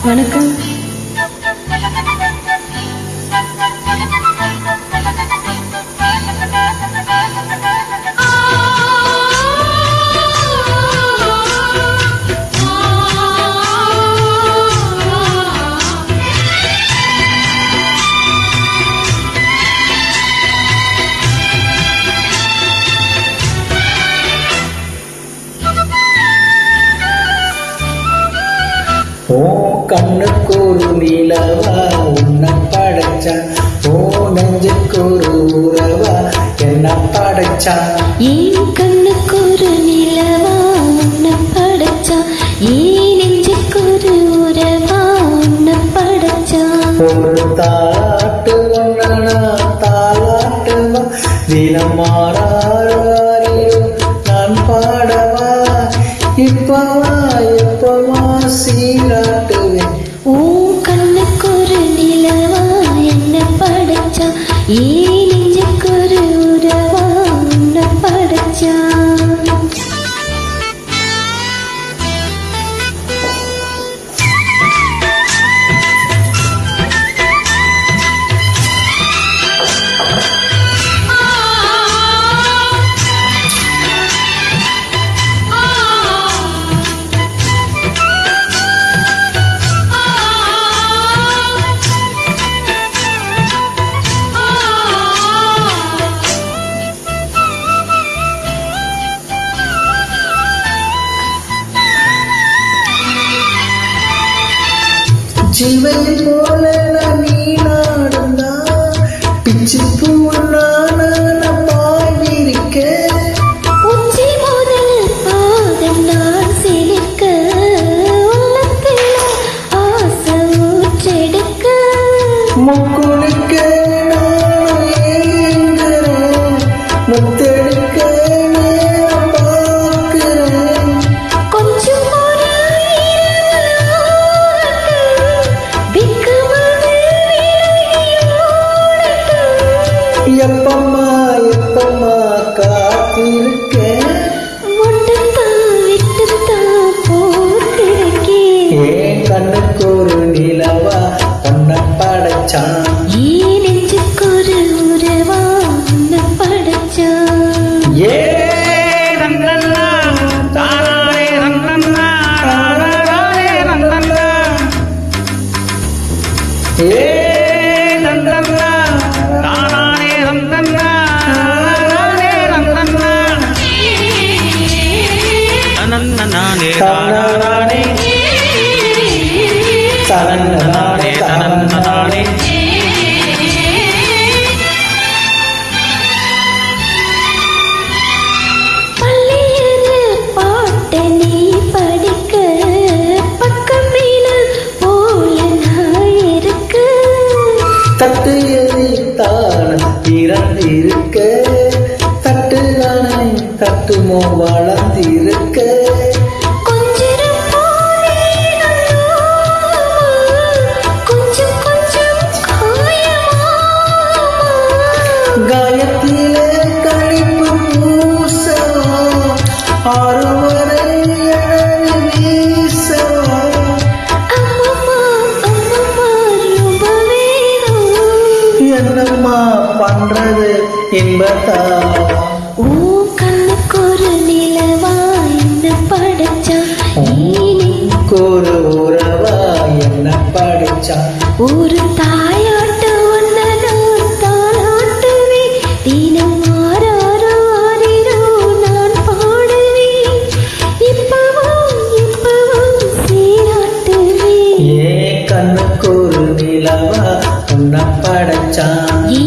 வணக்கம். ஓ கண்ணுக்கு ஒரு நிலவா உன்னை படைச்சான், ஓ நெஞ்சுக்கு ஒரு உறவா என்ன படைச்சான். ஏன் கண்ணுக்கு ஒரு நிலவா உன்னை படைச்சான், ஏன் நெஞ்சுக்கு ஒரு உறவா உன்னை படைச்சான். ஒரு தாட்டு ஒன்னா தாளாட்டுவா தினம் மாறாரியும் நான் பாடவா, இப்பவா எப்பவா சீராட்டுவேன். ஓ கண்ணுக்கு ஒரு நிலவா என்ன படைச்சான், ஏன் நெஞ்சுக்கு ஒரு உறவா உன்னை படைச்சான். ஜீவன் போல நீ நாடுந்தா பிச்சு பூனான பாய்விரிக்க, உச்சி முதல் பாதம் நான் சிலிர்க்க, உள்ளத்தில் ஆசை ஊற்றெடுக்க, முக்குளிக்க நான் ஏங்குறேன், முத்தெடுக்க நேரம் பார்க்கிறேன். கொஞ்சம் ஒரு எப்பம்மா எப்பம்மா காத்திருக்கேன், ஏன் கண்ணுக்கு ஒரு நிலவா உன்னை படைச்சான். ஏ ரங்கண்ணா தானாரே ரங்கண்ணா தானாரே ரங்கண்ணா, ஏ ரங்கண்ணா தானாரே ரங்கண்ணா தானாரே ரங்கண்ணா, தனன்னனானே தானாரே தனன்னனானே தனன்னனானே பாட்டு நீ படிக்க பக்கம் போல நான் இருக்கு, தட்டு எரித்தான திறந்திருக்க, தட்டுதானே தட்டுமோ வளர்ந்திருக்க. கொஞ்சம் கொஞ்சம் காயமா, காயத்திலே கழிப்பு பூசவா, ஆறுவரை அழகு வீசவா. அம்மம்மா அம்மம்மா ரொம்ப வேணும். என்னம்மா பண்றது இன்பத்தா, ஓ கண்ணுக்கு ஒரு நிலவா என்ன படைச்சான், ஒரு உறவா என்ன படிச்சான். ஒரு தாயாட்டு ஒன்ன நான் தாளாட்டுவேன், தினம் ஆறாரோ ஆறிரோ நான் பாடுவேன், இப்பவும் சீராட்டுவேன். ஏ கண்ணுக்கு ஒரு நிலவா உன்னை படைச்சான். ஏ